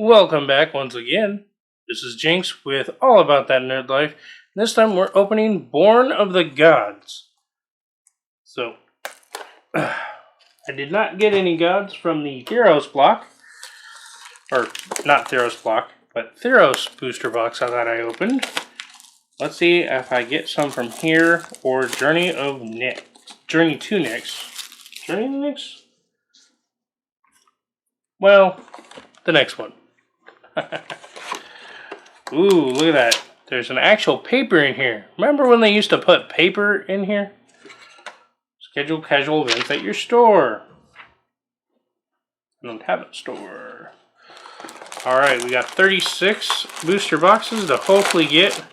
Welcome back once again. This is Jinx with All About That Nerd Life. This time we're opening Born of the Gods. So, I did not get any gods from the Theros block. Or, not Theros block, but Theros booster box I thought I opened. Let's see if I get some from here or Journey to Nyx. Journey to Nyx? Well, the next one. Ooh, look at that. There's an actual paper in here. Remember when they used to put paper in here? Schedule casual events at your store. I don't have a store. Alright, we got 36 booster boxes to hopefully get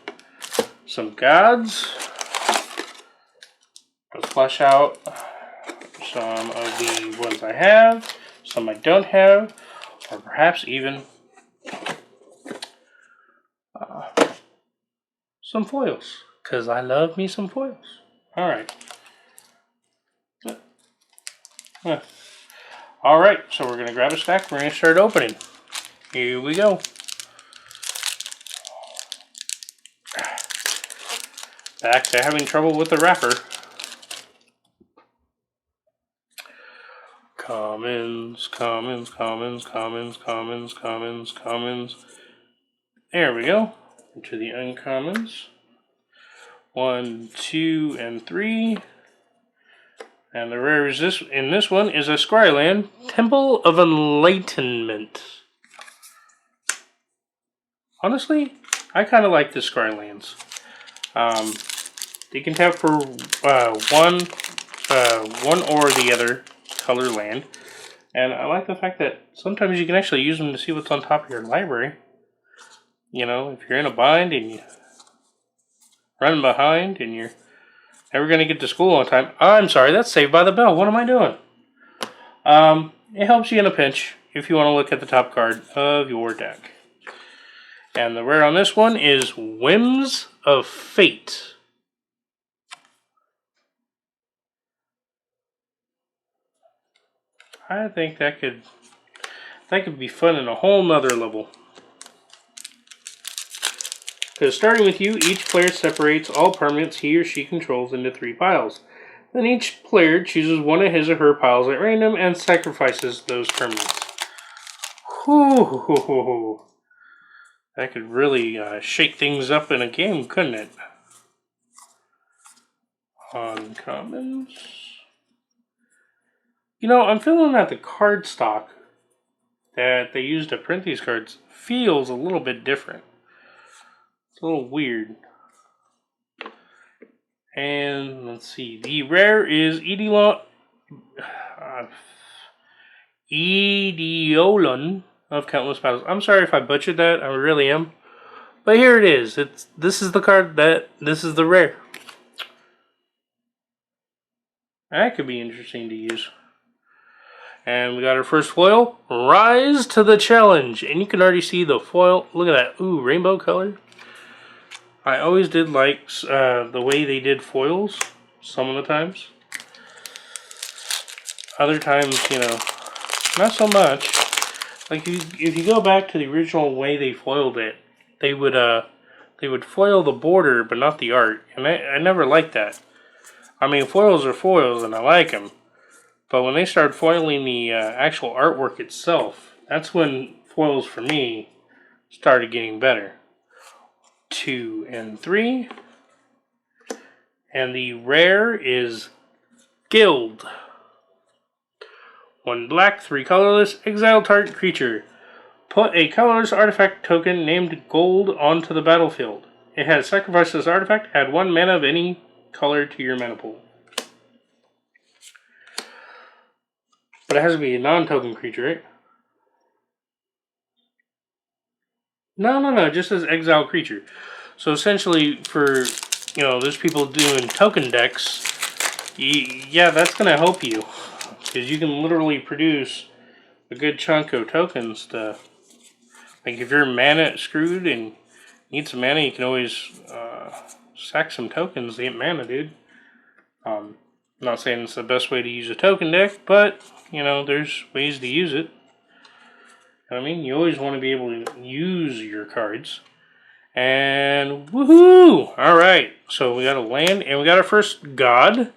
some gods. Let's flush out some of the ones I have, some I don't have, or perhaps even some foils, because I love me some foils. Alright. Alright, so we're going to grab a stack. We're going to start opening. Here we go. Back to having trouble with the wrapper. Commons. There we go. Into the uncommons. 1, 2, and 3. And the rare is this. In this one is a Scryland Temple of Enlightenment. Honestly, I kind of like the Scrylands. You can tap for one or the other color land, and I like the fact that sometimes you can actually use them to see what's on top of your library. You know, if you're in a bind and you run behind and you're never going to get to school on time. I'm sorry, that's Saved by the Bell. What am I doing? It helps you in a pinch if you want to look at the top card of your deck. And the rare on this one is Whims of Fate. I think that could be fun in a whole nother level. Because starting with you, each player separates all permanents he or she controls into 3 piles. Then each player chooses one of his or her piles at random and sacrifices those permanents. Whew. That could really shake things up in a game, couldn't it? Uncommons. You know, I'm feeling that the card stock that they use to print these cards feels a little bit different. It's a little weird. And let's see, the rare is Eidolon of Countless Battles. I'm sorry if I butchered that, I really am. But here it is. This is the card this is the rare. That could be interesting to use. And we got our first foil, Rise to the Challenge. And you can already see the foil. Look at that. Ooh, rainbow color. I always did like the way they did foils some of the times. Other times, you know, not so much. Like if you go back to the original way they foiled it, they would foil the border but not the art. And I never liked that. I mean, foils are foils and I like them. But when they started foiling the actual artwork itself, that's when foils for me started getting better. 2 and 3. And the rare is Guild. 1 black, 3 colorless, exile target creature. Put a colorless artifact token named Gold onto the battlefield. It has sacrificed this artifact, add 1 mana of any color to your mana pool. But it has to be a non-token creature, right? No, it just says exile creature. So essentially, for, you know, there's people doing token decks, yeah, that's going to help you. Because you can literally produce a good chunk of tokens to, like, if you're mana screwed and need some mana, you can always sack some tokens to get mana, dude. I'm not saying it's the best way to use a token deck, but, you know, there's ways to use it. You know what I mean? You always want to be able to use your cards. And woohoo! Alright, so we got a land, and we got our first god.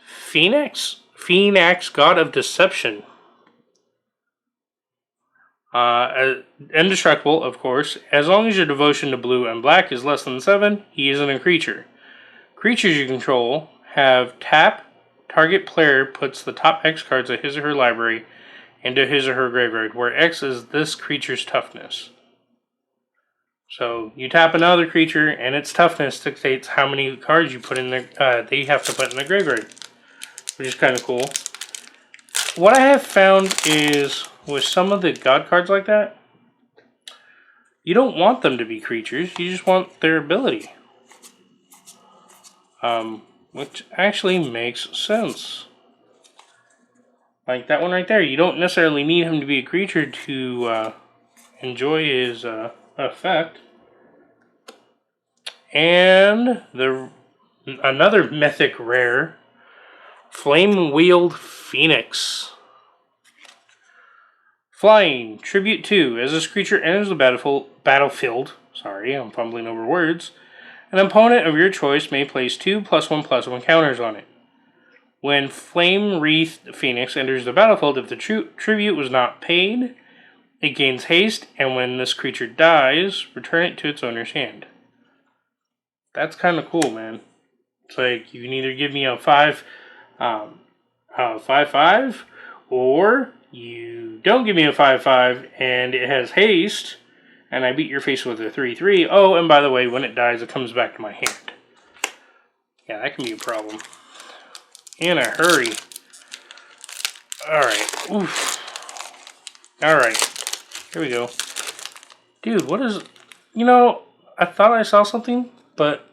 Phoenix? Phoenix, god of deception. Indestructible, of course. As long as your devotion to blue and black is less than 7, he isn't a creature. Creatures you control have tap. Target player puts the top X cards of his or her library into his or her graveyard, where X is this creature's toughness. So you tap another creature, and its toughness dictates how many cards you put in there. They have to put in the graveyard, which is kind of cool. What I have found is with some of the god cards like that, you don't want them to be creatures. You just want their ability, which actually makes sense. Like that one right there, you don't necessarily need him to be a creature to enjoy his effect. And another mythic rare, Flame Wheeled Phoenix. Flying, Tribute 2. As this creature enters the battlefield, sorry, I'm fumbling over words, an opponent of your choice may place 2+1/+1 counters on it. When Flame Wreathed Phoenix enters the battlefield, if the tribute was not paid, it gains haste, and when this creature dies, return it to its owner's hand. That's kind of cool, man. It's like you can either give me a 5/5, or you don't give me a 5/5 and it has haste, and I beat your face with a 3/3. Oh, and by the way, when it dies, it comes back to my hand. Yeah, that can be a problem. In a hurry. Alright. Oof. Alright. Here we go. Dude, what is... You know, I thought I saw something, but...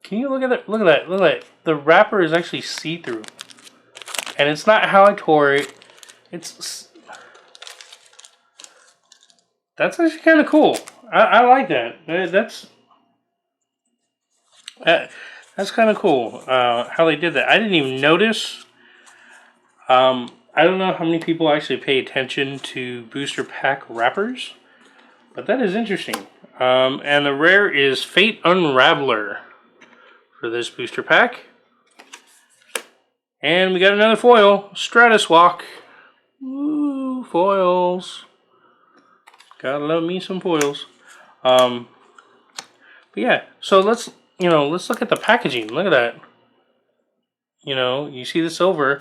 Can you look at that? Look at that. Look at that. The wrapper is actually see-through. And it's not how I tore it. It's... That's actually kind of cool. I like that. That's kind of cool how they did that. I didn't even notice. I don't know how many people actually pay attention to booster pack wrappers, but that is interesting. And the rare is Fate Unraveler for this booster pack. And we got another foil, Stratus Walk. Woo, foils. Gotta love me some foils. But yeah, so let's look at the packaging. Look at that. You see the silver,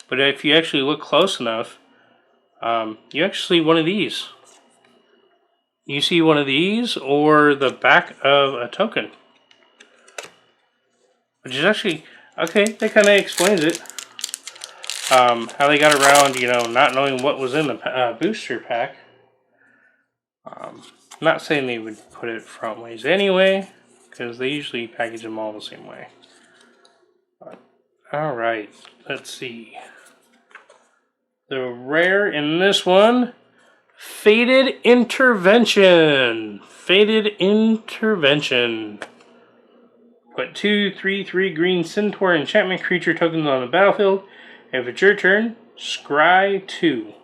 but if you actually look close enough, you actually see one of these. You see one of these or the back of a token. Which is actually, okay, that kind of explains it. How they got around, not knowing what was in the booster pack. Not saying they would put it front ways anyway, because they usually package them all the same way. Alright, let's see. The rare in this one, Fated Intervention. Fated Intervention. Put 2/3/3 green Centaur enchantment creature tokens on the battlefield. If it's your turn, scry 2.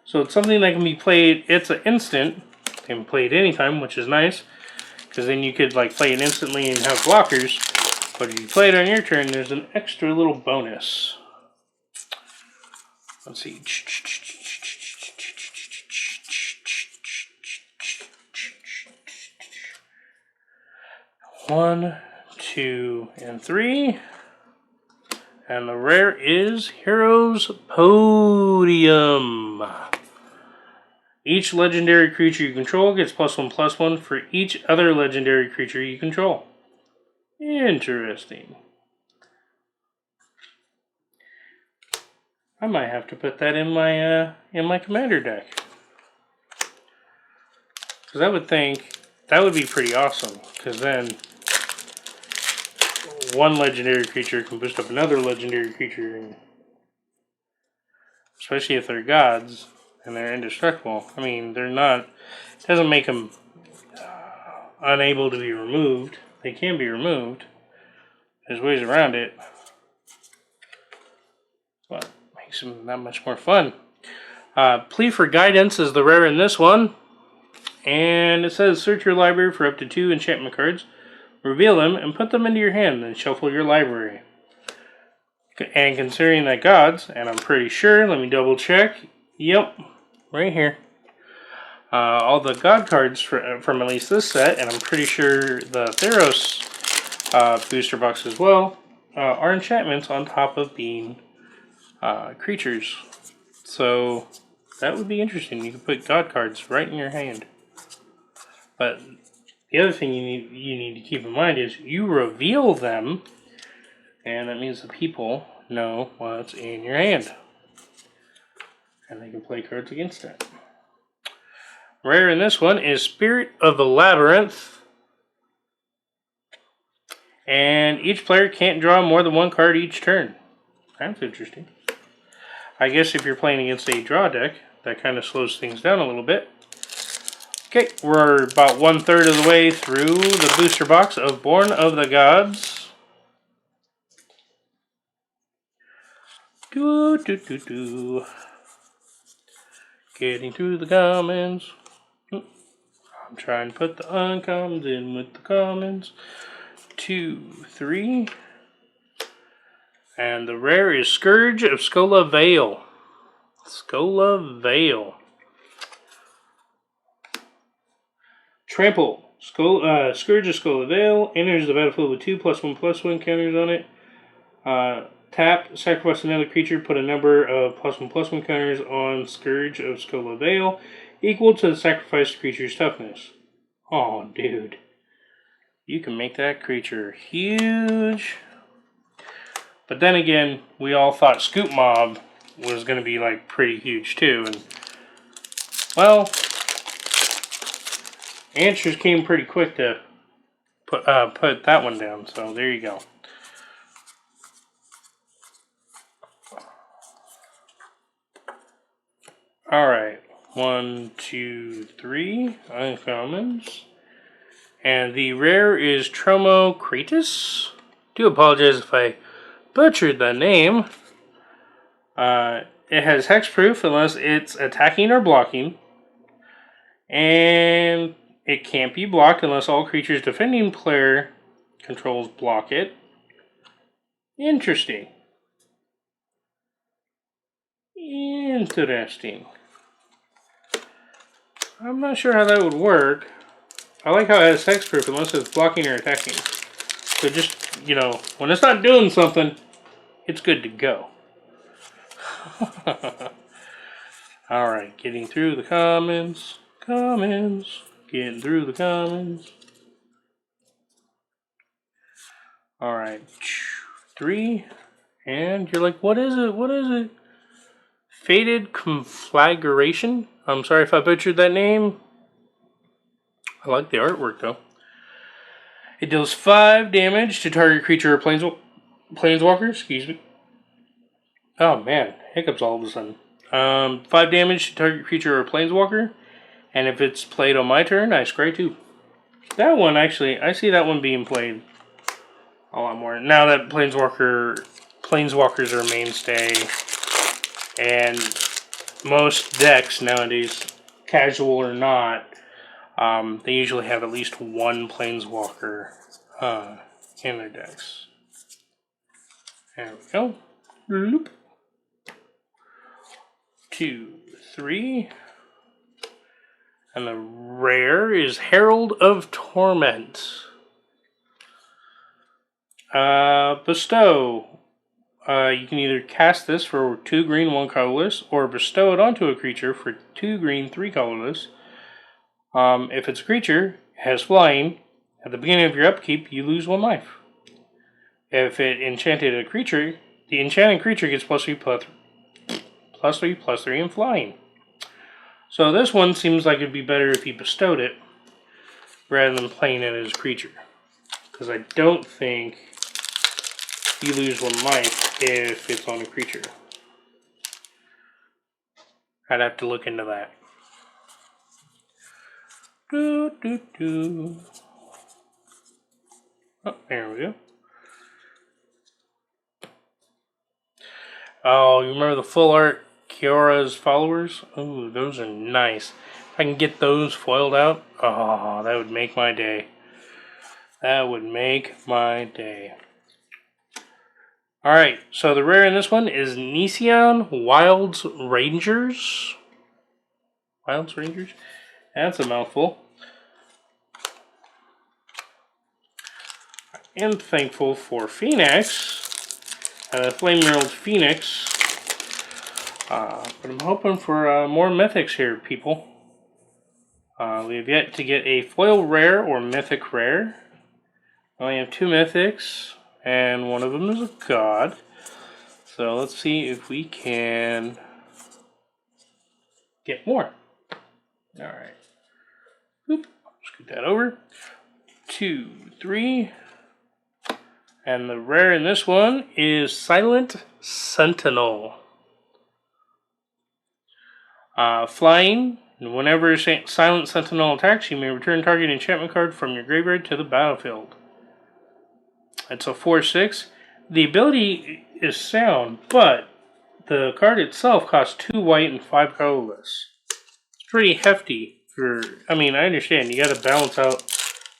So it's something that can be played, it's an instant. It can be played anytime, which is nice. Because then you could play it instantly and have blockers. But if you play it on your turn, there's an extra little bonus. Let's see. 1, 2, and 3. And the rare is Hero's Podium. Each legendary creature you control gets +1/+1 for each other legendary creature you control. Interesting. I might have to put that in my commander deck. Because I would think that would be pretty awesome. Because then one legendary creature can boost up another legendary creature. And especially if they're gods and they're indestructible. I mean, they're not... It doesn't make them unable to be removed. They can be removed. There's ways around it. But makes them that much more fun. Plea for Guidance is the rare in this one. And it says search your library for up to 2 enchantment cards. Reveal them and put them into your hand, then shuffle your library. And considering that gods, and I'm pretty sure, let me double check. Yep, right here. All the god cards from at least this set, and I'm pretty sure the Theros booster box as well, are enchantments on top of being creatures. So that would be interesting. You could put god cards right in your hand. But the other thing you need to keep in mind is you reveal them, and that means the people know what's in your hand, and they can play cards against it. Rare in this one is Spirit of the Labyrinth, and each player can't draw more than 1 card each turn. That's interesting. I guess if you're playing against a draw deck, that kind of slows things down a little bit. Okay, we're about 1/3 of the way through the booster box of Born of the Gods. Getting through the commons. I'm trying to put the uncommons in with the commons. 2, 3. And the rare is Scourge of Skola Vale. Skola Vale. Trample. Scourge of Skola Vale enters the battlefield with 2+1/+1 counters on it. Tap, sacrifice another creature, put a number of +1/+1 counters on Scourge of Skola Vale equal to the sacrificed creature's toughness. Oh, dude. You can make that creature huge. But then again, we all thought Scoop Mob was going to be like pretty huge too. And, well, answers came pretty quick to put that one down. So there you go. Alright, 1, 2, 3 uncommons. And the rare is Tromo Kratos. Do apologize if I butchered the name. It has hexproof unless it's attacking or blocking. And it can't be blocked unless all creatures defending player controls block it. Interesting. Interesting. I'm not sure how that would work. I like how it has hexproof unless it's blocking or attacking. So just, you know, when it's not doing something, it's good to go. Alright, getting through the commons. Getting through the commons. Alright, 3. And you're like, what is it? What is it? Fated Conflagration? I'm sorry if I butchered that name. I like the artwork though. It deals 5 damage to target creature or planeswalker. Excuse me. Oh man, hiccups all of a sudden. 5 damage to target creature or planeswalker. And if it's played on my turn, I scry 2. That one actually, I see that one being played a lot more. Now that planeswalkers are a mainstay. And most decks nowadays, casual or not, they usually have at least one planeswalker in their decks. There we go. Loop. 2, 3. And the rare is Herald of Torment. Bestow. You can either cast this for 2 green, 1 colorless, or bestow it onto a creature for 2 green, 3 colorless. If it's a creature, it has flying. At the beginning of your upkeep, you lose 1 life. If it enchanted a creature, the enchanted creature gets +3/+3 and flying. So this one seems like it'd be better if you bestowed it rather than playing it as a creature. Because I don't think you lose 1 life if it's on a creature. I'd have to look into that. Oh, there we go. Oh, you remember the full art Kiora's followers. Ooh, those are nice. If I can get those foiled out, oh, that would make my day. That would make my day. Alright, so the rare in this one is Nesion Wilds Rangers. Wilds Rangers? That's a mouthful. I am thankful for Phoenix, the Flame Emerald Phoenix. But I'm hoping for more mythics here, people. We have yet to get a foil rare or mythic rare. I only have 2 mythics, and one of them is a god. So let's see if we can get more. Alright. Oop. Scoot that over. 2, 3. And the rare in this one is Silent Sentinel. Flying. Whenever Silent Sentinel attacks, you may return target enchantment card from your graveyard to the battlefield. It's a 4/6. The ability is sound, but the card itself costs 2 white and 5 colorless. It's pretty hefty for. I mean, I understand you got to balance out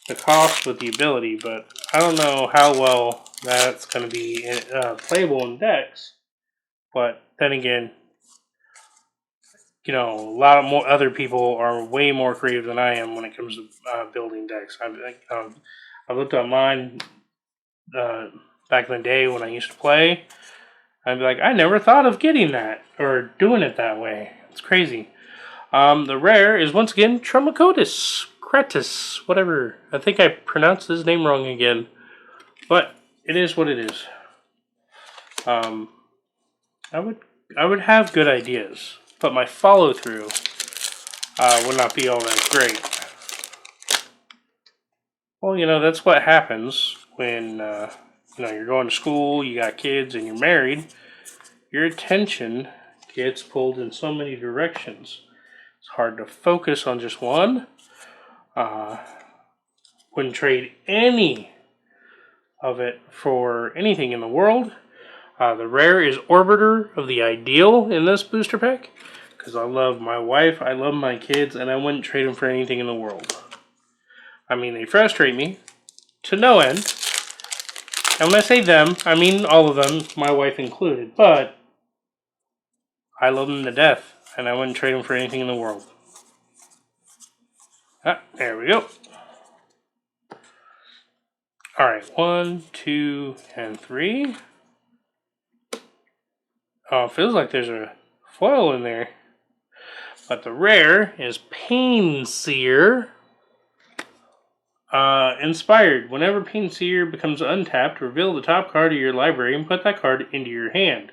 the cost with the ability, but I don't know how well that's going to be playable in decks. But then again, you know, a lot of more other people are way more creative than I am when it comes to building decks. I looked at mine back in the day when I used to play. I'd be like, I never thought of getting that or doing it that way. It's crazy. The rare is once again Traumacotis, Cretus, whatever. I think I pronounced his name wrong again, but it is what it is. I would have good ideas, but my follow through would not be all that great. Well, you know, that's what happens when you know, you're going to school, you got kids, and you're married. Your attention gets pulled in so many directions. It's hard to focus on just one. Wouldn't trade any of it for anything in the world. The rare is Orbiter of the Ideal in this booster pack, because I love my wife, I love my kids, and I wouldn't trade them for anything in the world. I mean, they frustrate me to no end. And when I say them, I mean all of them, my wife included, but I love them to death, and I wouldn't trade them for anything in the world. Ah, there we go. Alright, 1, 2, and 3. Oh, it feels like there's a foil in there. But the rare is Painseer. Inspired. Whenever Painseer becomes untapped, reveal the top card of your library and put that card into your hand.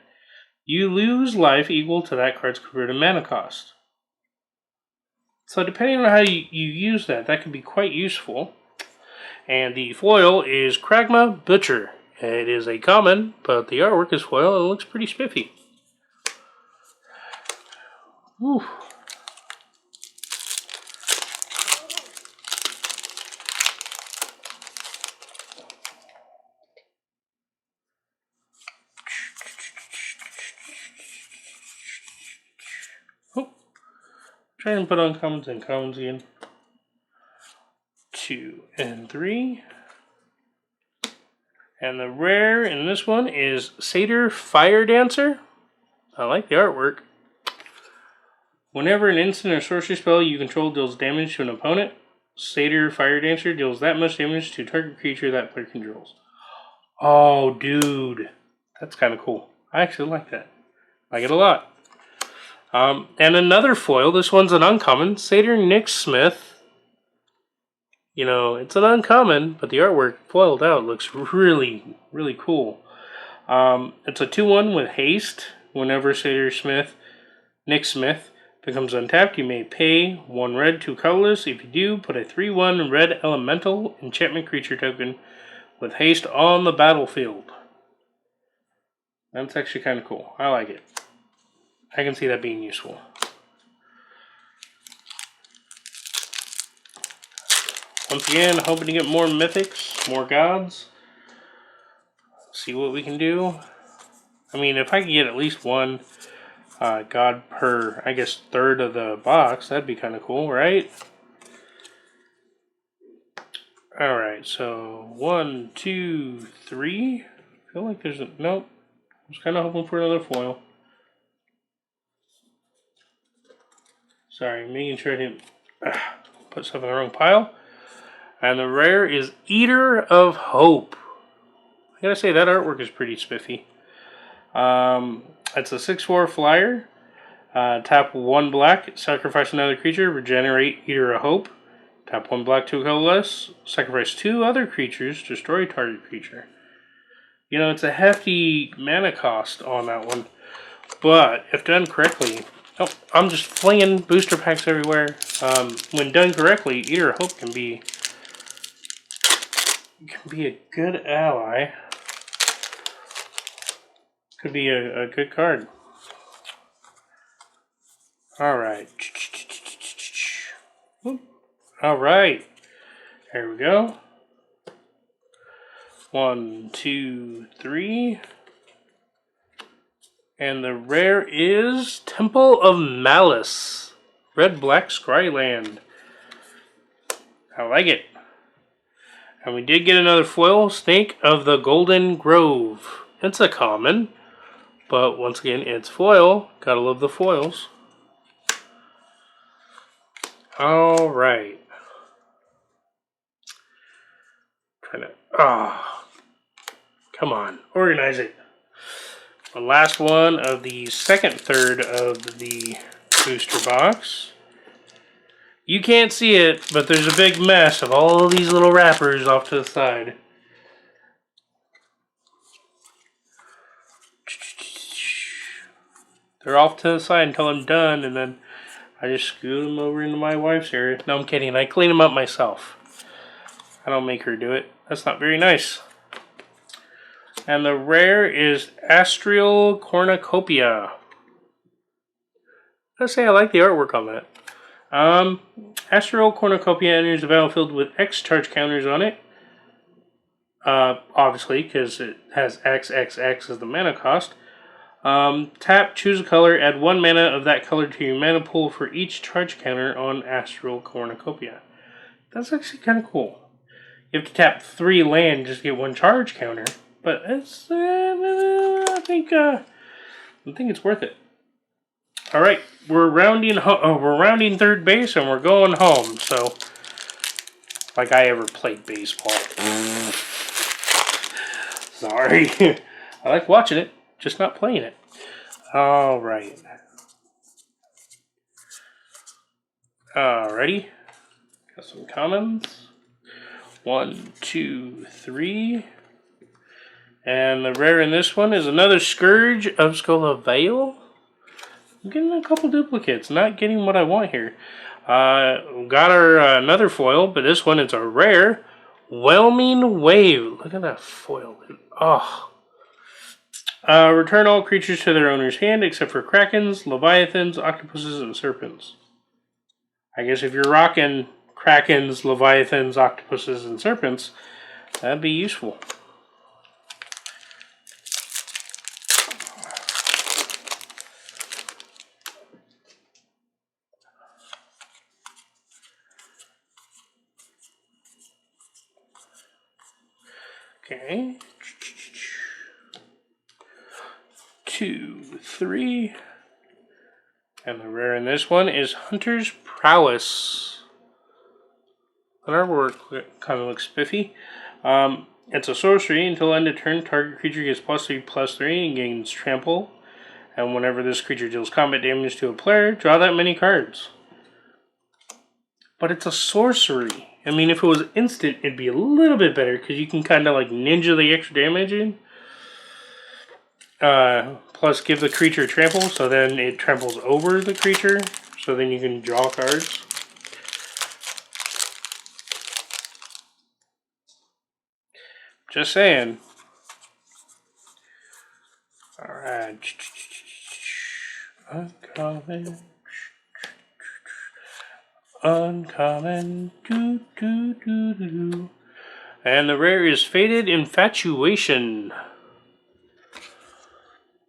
You lose life equal to that card's converted mana cost. So depending on how you use that could be quite useful. And the foil is Kragma Butcher. It is a common, but the artwork is foil and it looks pretty spiffy. Whew. Oh. Try and put on commons and commons again. 2 and 3. And the rare in this one is Satyr Fire Dancer. I like the artwork. Whenever an instant or sorcery spell you control deals damage to an opponent, Satyr Fire Dancer deals that much damage to a target creature that player controls. Oh, dude. That's kind of cool. I actually like that. I like it a lot. And another foil. This one's an uncommon. Satyr Nyxsmith. You know, it's an uncommon, but the artwork foiled out looks really, really cool. It's a 2/1 with haste. Whenever Satyr Nyxsmith becomes untapped, you may pay 1 red, 2 colorless. If you do, put a 3/1 red elemental enchantment creature token with haste on the battlefield. That's actually kind of cool. I like it. I can see that being useful. Once again, hoping to get more mythics, more gods. See what we can do. I mean, if I can get at least one God per, I guess, third of the box. That'd be kind of cool, right? Alright, so 1, 2, 3. I feel like there's a... Nope. I was kind of hoping for another foil. Sorry, making sure I didn't put stuff in the wrong pile. And the rare is Eater of Hope. I gotta say, that artwork is pretty spiffy. It's a 6/4 flyer. Tap 1 black, sacrifice another creature, regenerate Eater of Hope. Tap 1 black, 2 colorless, sacrifice 2 other creatures, destroy target creature. You know, it's a hefty mana cost on that one. But, if done correctly... Oh, I'm just flinging booster packs everywhere. When done correctly, Eater of Hope can be a good ally. Could be a good card. Alright. Alright. There we go. 1, 2, 3. And the rare is Temple of Malice. Red-black Scryland. I like it. And we did get another foil, Snake of the Golden Grove. It's a common, but once again, it's foil. Gotta love the foils. Alright. Come on, organize it. The last one of the second third of the booster box. You can't see it, but there's a big mess of all these little wrappers off to the side. They're off to the side until I'm done, and then I just scoot them over into my wife's area. No, I'm kidding. I clean them up myself. I don't make her do it. That's not very nice. And the rare is Astral Cornucopia. Let's say I like the artwork on that. Astral Cornucopia enters the battlefield with X charge counters on it. Obviously, because it has XXX as the mana cost. Tap, choose a color, add 1 mana of that color to your mana pool for each charge counter on Astral Cornucopia. That's actually kind of cool. You have to tap 3 land just to get 1 charge counter, but it's I think it's worth it. All right, we're rounding third base and we're going home. So, like I ever played baseball. Sorry, I like watching it, just not playing it. All right. Alrighty, got some commons. 1, 2, 3. And the rare in this one is another Scourge of Skolovale. I'm getting a couple duplicates, not getting what I want here. Got our another foil, but this one is a rare Whelming Wave. Look at that foil. Oh. Return all creatures to their owner's hand except for Krakens, Leviathans, Octopuses, and Serpents. I guess if you're rocking Krakens, Leviathans, Octopuses, and Serpents, that'd be useful. Okay. 2, 3. And the rare in this one is Hunter's Prowess. The artwork kind of looks spiffy. It's a sorcery. Until end of turn, target creature gets +3/+3 and gains trample. And whenever this creature deals combat damage to a player, draw that many cards. But it's a sorcery. I mean, if it was instant, it'd be a little bit better because you can kind of like ninja the extra damage in. Plus give the creature trample, so then it tramples over the creature, so then you can draw cards. Just saying. Alright. Uncommon. Uncommon. Doo, doo, doo, doo, doo. And the rare is Faded Infatuation.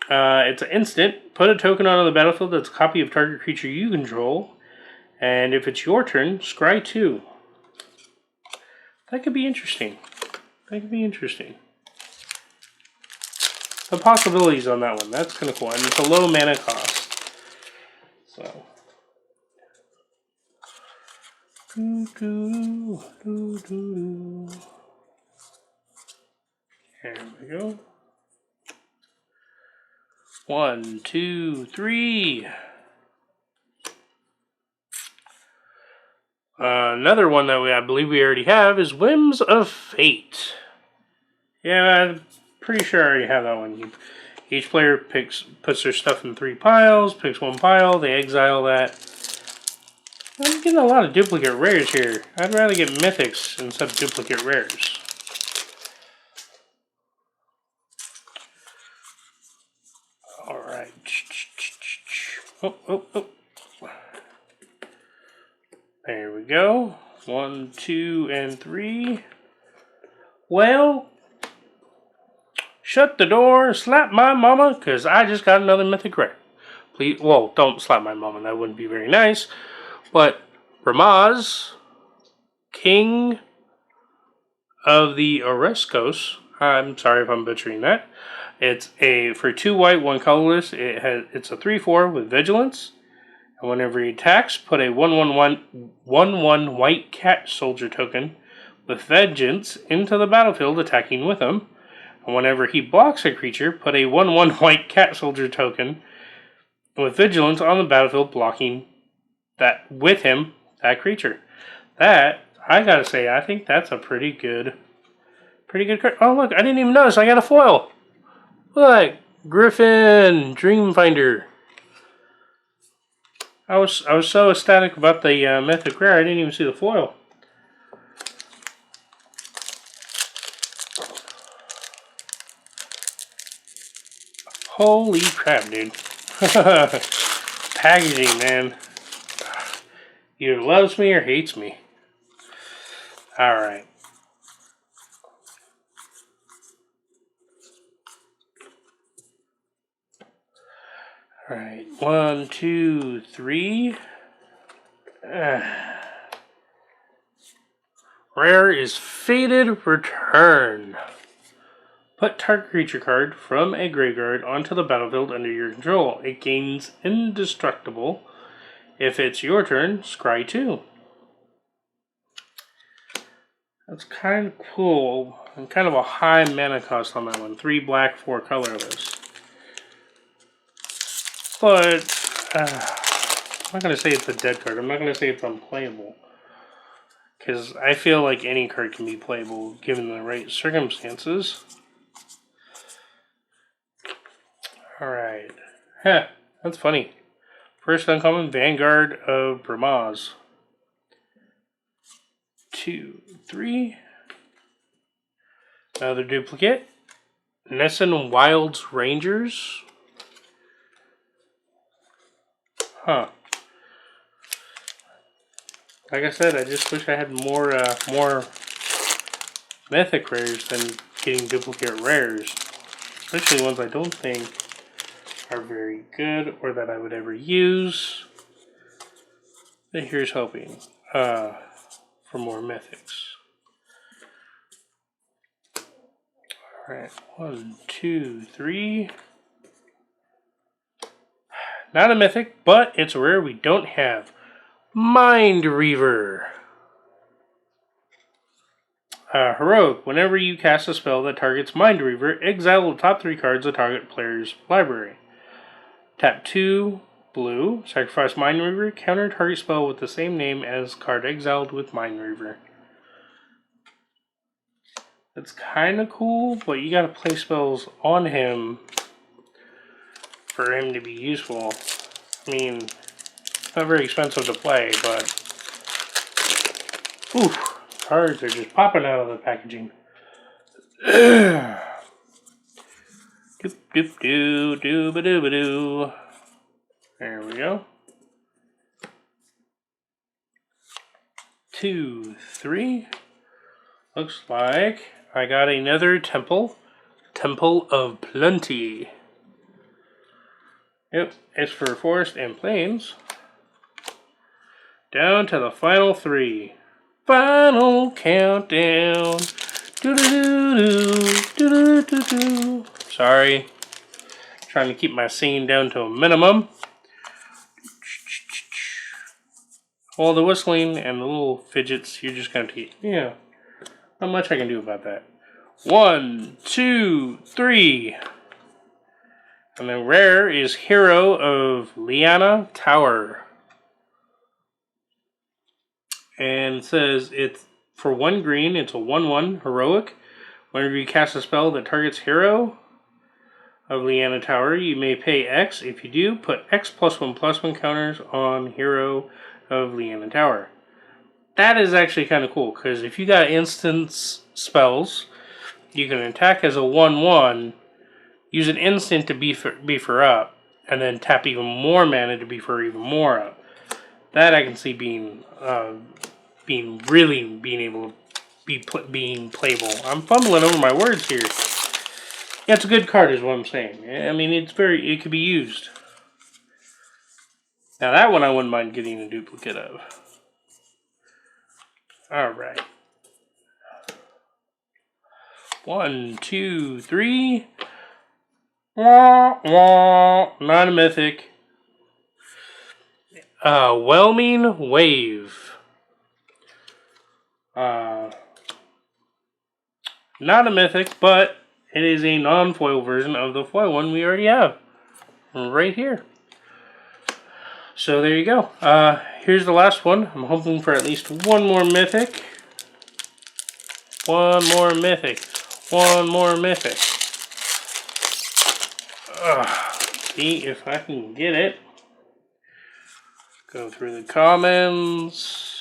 It's an instant. Put a token onto the battlefield that's a copy of target creature you control. And if it's your turn, scry 2. That could be interesting. That could be interesting. The possibilities on that one. That's kind of cool. And it's a low mana cost. So. There we go. 1, 2, 3. Another one that I believe we already have is Whims of Fate. Yeah, I'm pretty sure I already have that one. Each player puts their stuff in 3 piles, picks 1 pile, they exile that. I'm getting a lot of duplicate rares here. I'd rather get mythics instead of duplicate rares. Alright. Oh. There we go. 1, 2, and 3. Well, shut the door, slap my mama, because I just got another mythic rare. Please, well, don't slap my mama, that wouldn't be very nice. But Ramaz, King of the Oreskos, I'm sorry if I'm butchering that. It's for 2 white, 1 colorless. It's a 3/4 with vigilance. And whenever he attacks, put a 1/1 white cat soldier token with vengeance into the battlefield, attacking with him. And whenever he blocks a creature, put a 1/1 white cat soldier token with vigilance on the battlefield, blocking that with him, that creature. That, I gotta say, I think that's a pretty good card. Oh look, I didn't even notice I got a foil. Look, Griffin Dreamfinder. I was so ecstatic about the mythic rare, I didn't even see the foil. Holy crap, dude. Packaging, man. Either loves me or hates me. Alright. Alright, 1, 2, 3. Rare is Fated Return. Put target creature card from a graveyard onto the battlefield under your control. It gains indestructible. If it's your turn, scry 2. That's kind of cool. And kind of a high mana cost on that one. 3 black, 4 colorless. But I'm not going to say it's a dead card. I'm not going to say it's unplayable. Because I feel like any card can be playable given the right circumstances. Alright. Heh, that's funny. First uncommon, Vanguard of Bramaz. 2, 3. Another duplicate. Nessun Wilds Rangers. Huh. Like I said, I just wish I had more mythic rares than getting duplicate rares. Especially ones I don't think are very good or that I would ever use. But here's hoping for more mythics. Alright, 1, 2, 3. Not a mythic, but it's a rare we don't have. Mind Reaver. Heroic. Whenever you cast a spell that targets Mind Reaver, exile the top 3 cards of the target player's library. Tap 2, blue, sacrifice Mind Reaver, counter target spell with the same name as card exiled with Mind Reaver. That's kind of cool, but you gotta play spells on him for him to be useful. I mean, it's not very expensive to play, but oof, cards are just popping out of the packaging. Doop doop doo doo ba doo ba doo. There we go. 2, 3. Looks like I got another temple. Temple of Plenty. Yep, it's for Forest and Plains. Down to the final 3. Final countdown. Do-do-do-do, sorry. Trying to keep my scene down to a minimum. Well, the whistling and the little fidgets, you're just going to keep. Yeah. Not much I can do about that. 1, 2, 3. And the rare is Hero of Lyanna Tower. And it says it's for 1 green, it's a 1/1 heroic. Whenever you cast a spell that targets Hero of Lyanna Tower, you may pay X. If you do, put X +1/+1 counters on Hero of Lyanna Tower. That is actually kind of cool, because if you got instance spells, you can attack as a 1/1, use an instant to beef her up, and then tap even more mana to beef her even more up. That I can see being being able to being playable. I'm fumbling over my words here. Yeah, it's a good card, is what I'm saying. I mean, it could be used. Now that one I wouldn't mind getting a duplicate of. All right. 1, 2, 3. Wah, wah. Not a mythic. Whelming Wave. Not a mythic, but it is a non-foil version of the foil one we already have. Right here. So there you go. Here's the last one. I'm hoping for at least one more mythic. One more mythic. One more mythic. See if I can get it. Go through the comments.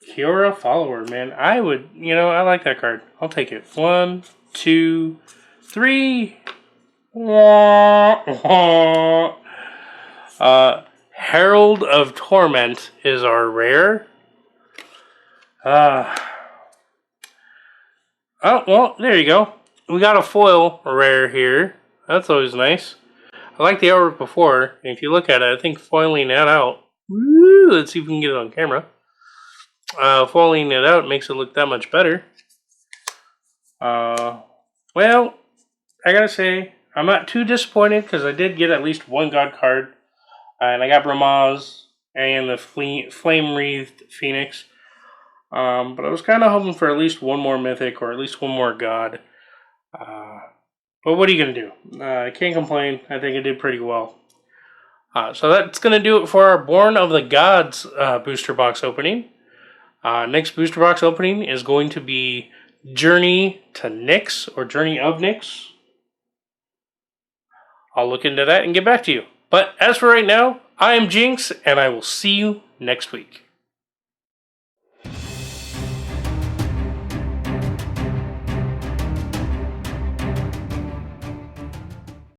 Kiora Follower, man. I like that card. I'll take it. 1, 2, 3. Herald of Torment is our rare. Oh, well, there you go. We got a foil rare here. That's always nice. I like the artwork before. And if you look at it, I think foiling that out. Woo, let's see if we can get it on camera. Foiling it out makes it look that much better. Well, I gotta say, I'm not too disappointed because I did get at least one God card. And I got Bramaz and the Flame Wreathed Phoenix. But I was kind of hoping for at least one more mythic or at least one more God. But what are you going to do? I can't complain. I think I did pretty well. So that's going to do it for our Born of the Gods booster box opening. Next booster box opening is going to be Journey to Nyx or Journey of Nyx. I'll look into that and get back to you. But as for right now, I am Jinx, and I will see you next week.